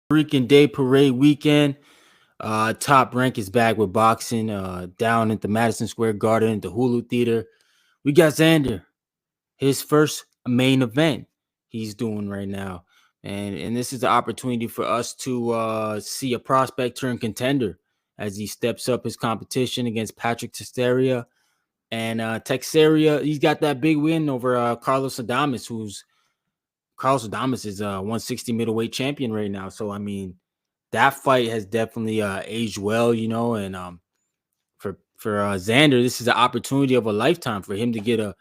Rican Day Parade weekend. Top Rank is back with boxing down at the Madison Square Garden, the Hulu Theater. We got Xander, his first main event he's doing right now. And this is the opportunity for us to see a prospect turn contender as he steps up his competition against Patrick Teixeira. And Teixeira, he's got that big win over Carlos Adames is a 160 middleweight champion right now. So I mean, that fight has definitely aged well, and for Xander, this is the opportunity of a lifetime for him to get a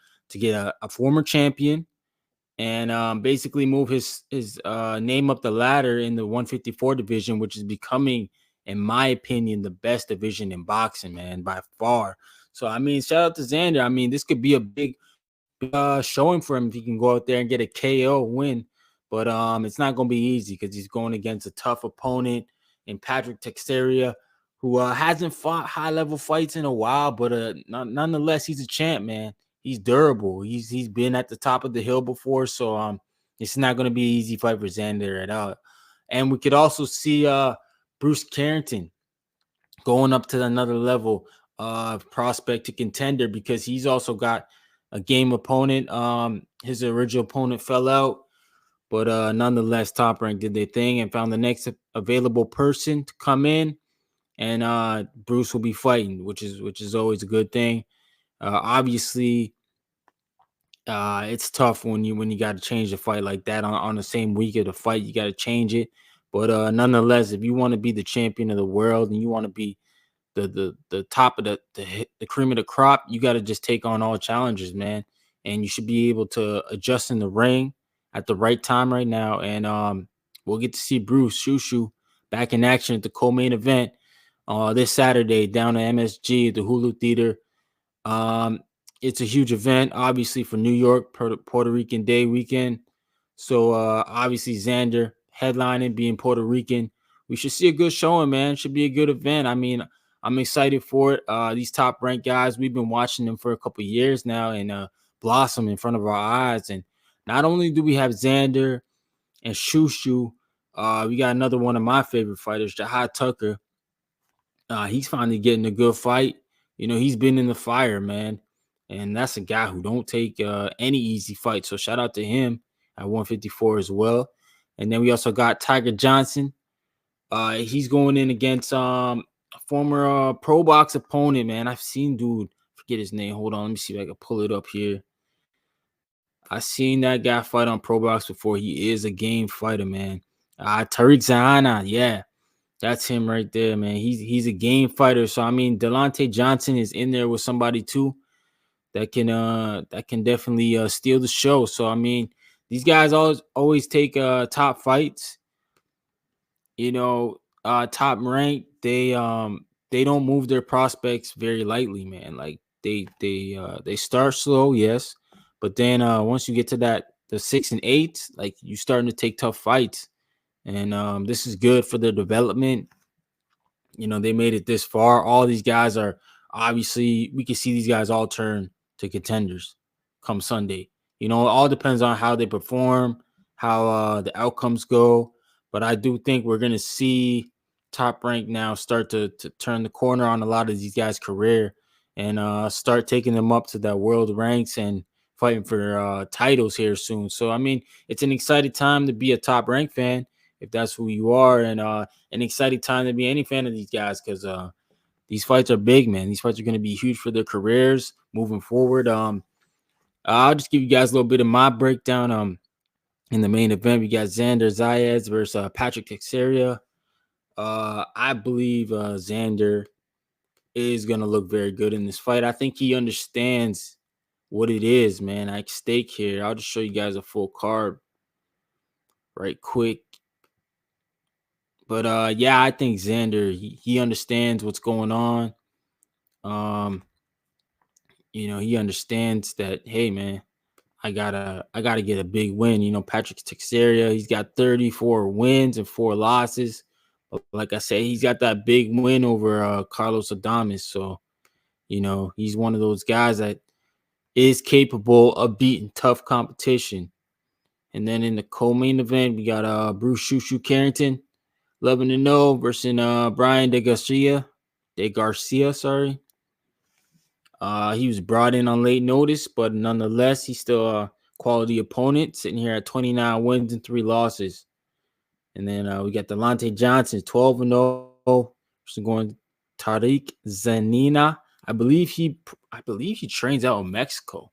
former champion and basically move his name up the ladder in the 154 division, which is becoming, in my opinion, the best division in boxing, man, by far. So I mean, shout out to Xander. I mean, this could be a big showing for him if he can go out there and get a KO win. But it's not going to be easy because he's going against a tough opponent in Patrick Teixeira, who hasn't fought high level fights in a while, but nonetheless, he's a champ, man. He's durable. He's been at the top of the hill before, so it's not going to be an easy fight for Xander at all. And we could also see Bruce Carrington going up to another level of prospect to contender because he's also got a game opponent. His original opponent fell out, but nonetheless, Top Rank did their thing and found the next available person to come in, and Bruce will be fighting, which is always a good thing. Obviously, it's tough when you got to change the fight like that on the same week of the fight. You got to change it, but nonetheless, if you want to be the champion of the world and you want to be the top of the cream of the crop, you got to just take on all challenges, man. And you should be able to adjust in the ring at the right time right now. And we'll get to see Bruce Shushu back in action at the co-main event this Saturday down at MSG, the Hulu Theater. Um, it's a huge event, obviously, for New York, Puerto Rican Day weekend. So obviously Xander headlining, being Puerto Rican. We should see a good showing, man. Should be a good event. I mean, I'm excited for it. These top ranked guys, we've been watching them for a couple years now and blossom in front of our eyes. And not only do we have Xander and Shushu, we got another one of my favorite fighters, Jahad Tucker. He's finally getting a good fight. He's been in the fire, man. And that's a guy who don't take any easy fight. So shout out to him at 154 as well. And then we also got Tiger Johnson. He's going in against a former pro box opponent, man. I've seen dude, forget his name. Hold on, let me see if I can pull it up here. I seen that guy fight on pro box before. He is a game fighter, man. Tariq Zahana, yeah. That's him right there, man. He's a game fighter. So I mean, Delonte Johnson is in there with somebody too that can definitely steal the show. So I mean, these guys always take top fights. Top rank. They don't move their prospects very lightly, man. Like they start slow, yes, but then once you get to the 6 and 8, like you starting to take tough fights. And this is good for their development. They made it this far. All these guys are obviously, we can see these guys all turn to contenders come Sunday. It all depends on how they perform, how the outcomes go. But I do think we're going to see Top Rank now start to turn the corner on a lot of these guys' career and start taking them up to that world ranks and fighting for titles here soon. So, I mean, it's an exciting time to be a Top Rank fan if that's who you are, and an exciting time to be any fan of these guys because these fights are big, man. These fights are going to be huge for their careers moving forward. I'll just give you guys a little bit of my breakdown. In the main event, we got Xander Zayas versus Patrick Teixeira. I believe Xander is going to look very good in this fight. I think he understands what it is, man. At stake here. I'll just show you guys a full card right quick. But yeah, I think Xander, he understands what's going on. He understands that, hey man, I gotta get a big win. Patrick Teixeira, he's got 34 wins and 4 losses. But like I said, he's got that big win over Carlos Adames. So, he's one of those guys that is capable of beating tough competition. And then in the co-main event, we got Bruce Shushu Carrington 11-0 versus Brian De Garcia, sorry. He was brought in on late notice, but nonetheless, he's still a quality opponent, sitting here at 29 wins and 3 losses. And then we got Delonte Johnson, 12-0, going Tariq Zanina. I believe he trains out in Mexico.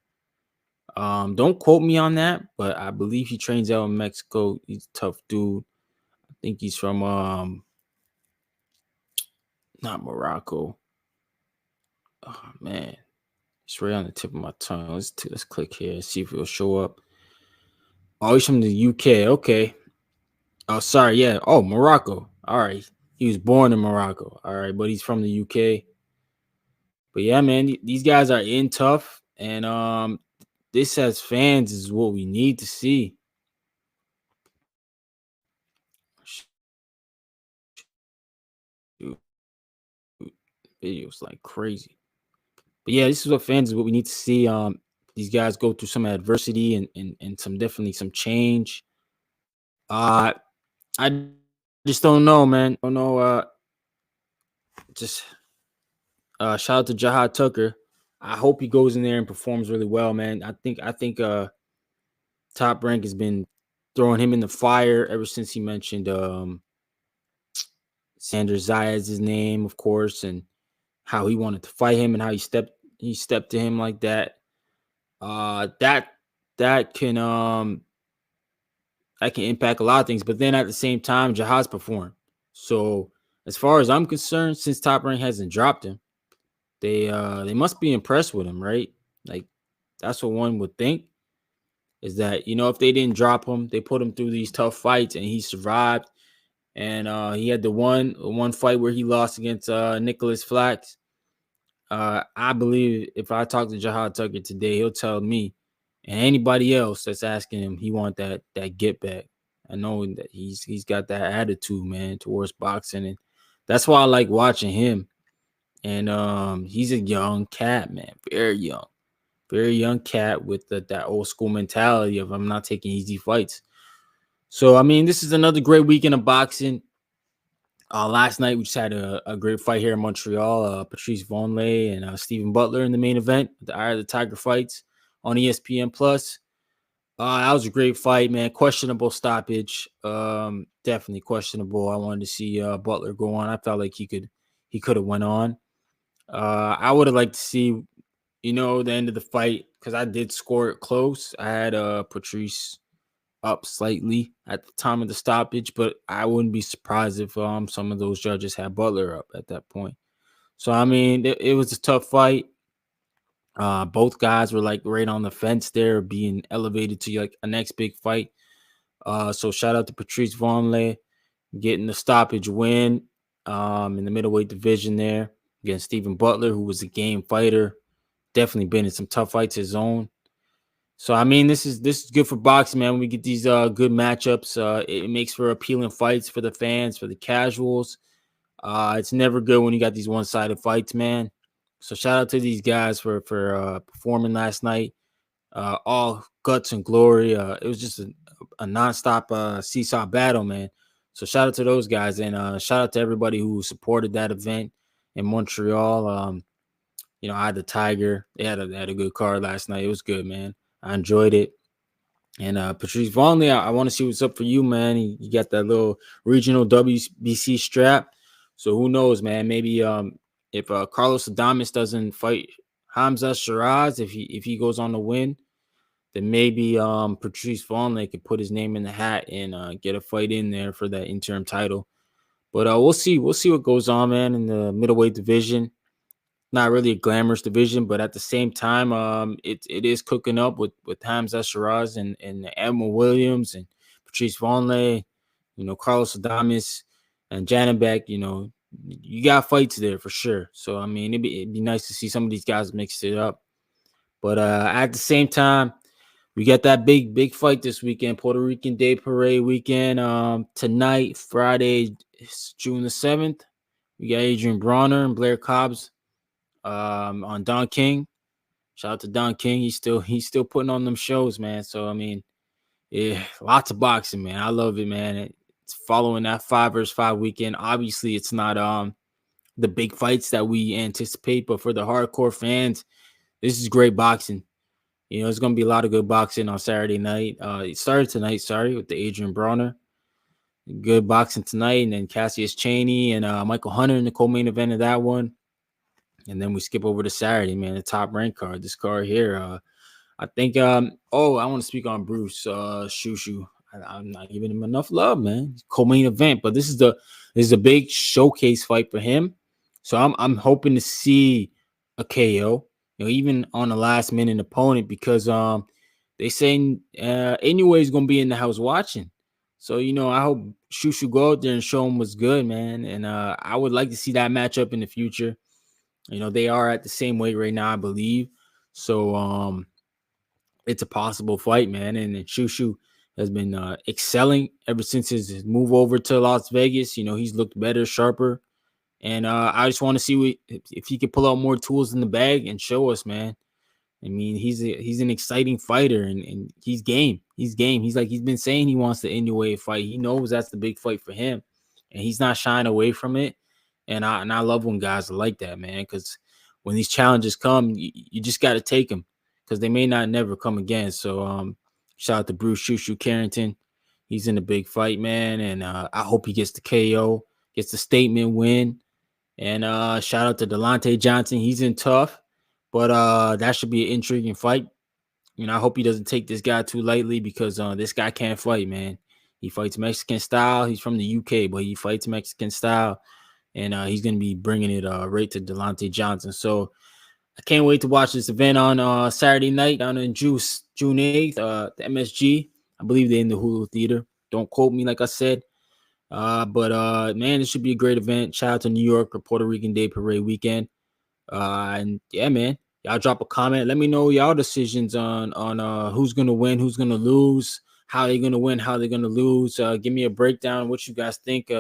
Don't quote me on that, but I believe he trains out in Mexico. He's a tough dude. I think he's from not Morocco. Oh man, it's right on the tip of my tongue. Let's click here and see if it'll show up. Oh, he's from the UK. Okay. Oh, sorry. Yeah. Oh, Morocco. All right. He was born in Morocco. All right, but he's from the UK. But yeah, man, these guys are in tough, and this as fans is what we need to see. Shoot, videos like crazy. But yeah, this is what fans is what we need to see. These guys go through some adversity and some definitely some change. Uh, I just don't know, man. Don't know. Just shout out to Jahad Tucker. I hope he goes in there and performs really well, man. I think Top Rank has been throwing him in the fire ever since he mentioned Sanders Zayas' name, of course, and how he wanted to fight him and how he stepped to him like that. That that can that can impact a lot of things. But then at the same time, Jahad's performed. So as far as I'm concerned, since Top Rank hasn't dropped him, they must be impressed with him, right? Like that's what one would think is that if they didn't drop him, they put him through these tough fights and he survived. And he had the one fight where he lost against Nicholas Flax. I believe if I talk to Jahad Tucker today, he'll tell me and anybody else that's asking him he want that get back. I know that he's got that attitude, man, towards boxing, and that's why I like watching him. And he's a young cat, man, very young cat with that old school mentality of I'm not taking easy fights. So I mean, this is another great weekend of boxing. Last night we just had a great fight here in Montreal. Patrice Vonleh and Stephen Butler in the main event, the Eye of the Tiger fights on ESPN Plus. That was a great fight, man. Questionable stoppage, definitely questionable. I wanted to see Butler go on. I felt like he could have went on. I would have liked to see, the end of the fight because I did score it close. I had Patrice up slightly at the time of the stoppage, but I wouldn't be surprised if some of those judges had Butler up at that point. So I mean, it was a tough fight. Both guys were like right on the fence there, being elevated to like a next big fight. So shout out to Patrice Vonleh getting the stoppage win in the middleweight division there against Stephen Butler, who was a game fighter. Definitely been in some tough fights his own. So I mean, this is good for boxing, man. When we get these good matchups, it makes for appealing fights for the fans, for the casuals. It's never good when you got these one-sided fights, man. So shout out to these guys for performing last night. All guts and glory. It was just a nonstop seesaw battle, man. So shout out to those guys and shout out to everybody who supported that event in Montreal. I had the Tiger. They had a good card last night. It was good, man. I enjoyed it. And Patrice Vonleh, I want to see what's up for you, man. You got that little regional WBC strap. So who knows, man? Maybe if Carlos Adames doesn't fight Hamza Shiraz, if he goes on to win, then maybe Patrice Vonleh could put his name in the hat and get a fight in there for that interim title. But we'll see. We'll see what goes on, man, in the middleweight division. Not really a glamorous division, but at the same time, it is cooking up with Hamza Shiraz and Emma Williams and Patrice Vonleh, Carlos Adames and Janabek. You got fights there for sure. So I mean, it'd be nice to see some of these guys mix it up. But at the same time, we got that big fight this weekend, Puerto Rican Day Parade weekend. Tonight, Friday, it's June the 7th. We got Adrian Bronner and Blair Cobbs on Don King. Shout out to Don King. He's still putting on them shows, man. So I mean, yeah, lots of boxing, man. I love it, man. following that 5 versus 5 weekend. Obviously, it's not the big fights that we anticipate, but for the hardcore fans, this is great boxing. You know, it's gonna be a lot of good boxing on Saturday night. It started tonight, sorry, with the Adrian Brawner. Good boxing tonight, and then Cassius Chaney and Michael Hunter in the co-main event of that one. And then we skip over to Saturday, man, the top rank card. This card here, I think I want to speak on Bruce Shushu. I'm not giving him enough love, man. Co-main event, but this is a big showcase fight for him. So I'm hoping to see a KO, you know, even on a last minute opponent, because they saying anyway is gonna be in the house watching. So, you know, I hope Shushu go out there and show him what's good, man. And I would like to see that matchup in the future. You know, they are at the same weight right now, I believe. So it's a possible fight, man. And Shushu has been excelling ever since his move over to Las Vegas. You know, he's looked better, sharper. And I just want to see if he could pull out more tools in the bag and show us, man. I mean, he's an exciting fighter, and he's game. He's game. He's been saying he wants the Inoue fight. He knows that's the big fight for him, and he's not shying away from it. And I love when guys are like that, man, because when these challenges come, you just got to take them, because they may not never come again. So shout out to Bruce Shushu Carrington. He's in a big fight, man, and I hope he gets the KO, gets the statement win. And shout out to Delonte Johnson. He's in tough, but that should be an intriguing fight. You know, I hope he doesn't take this guy too lightly, because this guy can't fight, man. He fights Mexican style. He's from the UK, but he fights Mexican style, and he's going to be bringing it right to Delonte Johnson. So I can't wait to watch this event on Saturday night down in June 8th, the MSG. I believe they're in the Hulu Theater. Don't quote me, like I said. But man, it should be a great event. Shout out to New York or Puerto Rican Day Parade weekend. And yeah, man, y'all drop a comment. Let me know y'all decisions on who's gonna win, who's gonna lose, how they're gonna win, how they're gonna lose. Give me a breakdown of what you guys think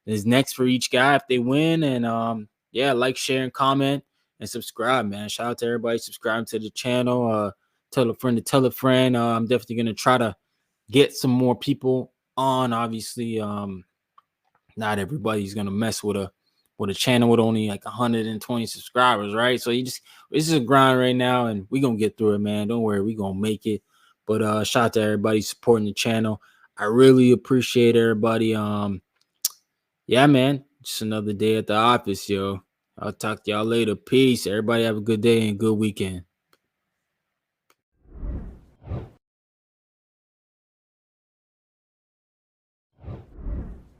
is next for each guy if they win. And yeah, like, share, and comment, and subscribe, man. Shout out to everybody subscribing to the channel. Tell a friend to tell a friend. I'm definitely gonna try to get some more people on. Obviously, not everybody's gonna mess with a channel with only like 120 subscribers, right? So this is a grind right now, and we gonna get through it, man. Don't worry, we gonna make it. But shout out to everybody supporting the channel. I really appreciate everybody. Yeah, man, just another day at the office, yo. I'll talk to y'all later. Peace. Everybody have a good day and good weekend.